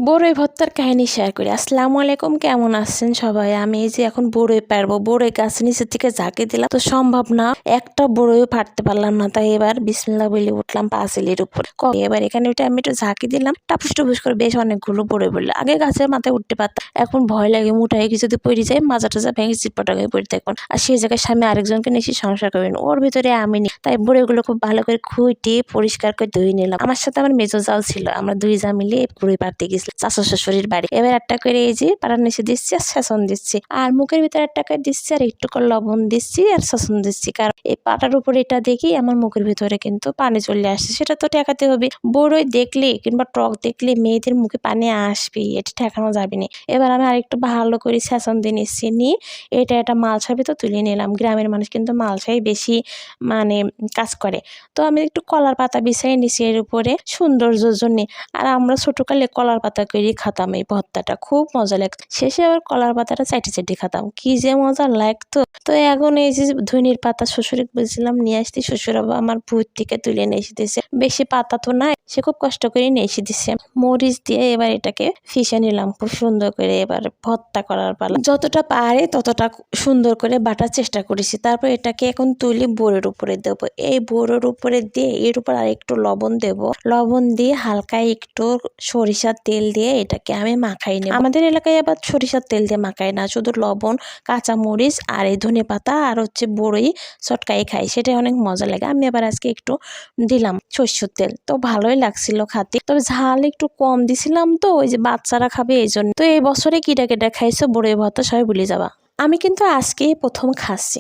বড়ই ভর্তার কাহিনী শেয়ার করি। আসসালামু আলাইকুম, কেমন আছেন সবাই? আমি এই যে এখন বড়ই পারবো, বড়ই গাছ নিচের থেকে ঝাঁকে দিলাম তো সম্ভব না, একটা বড়ইও ফাটতে পারলাম না। তাই এবার বিসমিল্লাহ বলে উঠলাম পাঁচিলের উপর। এবার এখানে ওইটা আমি একটু ঝাঁকি দিলাম, টাপুস টুপুস করে বেশ অনেকগুলো বড়ই পড়লো। আগে গাছের মাথায় উঠতে পারতাম, এখন ভয় লাগে মুঠায় কি যদি পড়ে যায়, মাজা টাজা ভেঙে চিটপটা হয়ে পড়ে থাকুন। আর সেই জায়গায় স্বামী আরেকজনকে নিয়ে সংসার করবেন, ওর ভিতরে আমি নি। তাই বড়ইগুলো খুব ভালো করে খুঁটিয়ে পরিষ্কার করে ধুয়ে নিলাম। আমার সাথে আমার মেজো জাল ছিল, আমরা দুই যা মিলে বড়ই পাড়তে গেছিলাম চাচা শ্বশুরের বাড়ি। এবার একটা করে এই যে পাড়ার নিচে দিচ্ছি আর শাসন দিচ্ছি, আর মুখের ভিতরে একটা করে দিচ্ছি আর একটু করে লবণ দিচ্ছি আর শাসন দিচ্ছি। কারণ এই পাটার উপরে এটা দেখি আমার মুখের ভিতরে কিন্তু পানি চলে আসছে, সেটা তো ঠেকাতে হবে। বড়ই দেখলে কিংবা টক দেখলে মেয়েদের মুখে পানি আসবে, এটা ঠেকানো যাবে না। এবার আমি আরেকটু ভালো করে শাসন দিয়ে নিচ্ছি, নিয়ে এটা মালসার ভিতর তুলে নিলাম। গ্রামের মানুষ কিন্তু মালসাই বেশি মানে কাজ করে। তো আমি একটু কলার পাতা বিছাই নিছি এর উপরে সৌন্দর্যের জন্য। আর আমরা ছোটকালে কলার পাতা করে খাতাম, এই ভর্তাটা খুব মজা লাগতো। শেষে আবার কলার পাতাটা চাইটে চাইটে খাতাম, কি যে মজা লাগতো। তো এখন এই যে ধনির পাতা শ্বশুরে বলছিলাম নিয়ে আসতে, শ্বশুর আবার আমার ভূত থেকে তুলে নিয়ে এসে দিয়েছে। বেশি পাতা তো নাই, সে খুব কষ্ট করে নিয়ে এসে দিচ্ছে। মরিচ দিয়ে এবার এটাকে ফিশে নিলাম খুব সুন্দর করে। এবার ভর্তা করার পালা, যতটা পারে ততটা সুন্দর করে বাটার চেষ্টা করেছি। তারপর এটাকে এখন তুলি বোরের উপরে দেবো। এই বোরের উপরে দিয়ে এর উপর আর একটু লবণ দেব, লবণ দিয়ে হালকা একটু সরিষার তেল দিয়ে এটাকে আমি মাখাই নেব। আমাদের এলাকায় আবার সরিষার তেল দিয়ে মাখাই না, শুধু লবণ, কাঁচামরিচ আর এই ধনে পাতা আর হচ্ছে বড়ই চটকাই খাই, সেটা অনেক মজা লাগে। আমি আবার আজকে একটু দিলাম সরষের তেল, তো ভালোই লাগছিল খাতে। তবে ঝাল একটু কম দিছিলাম, তো ওই যে বাচ্চারা খাবে এই জন্য। তো এই বছরে কিটা কিটা খাইছো বড়ই ভর্তা সবাই ভুলে যাবা। আমি কিন্তু আজকে প্রথম খাচ্ছি।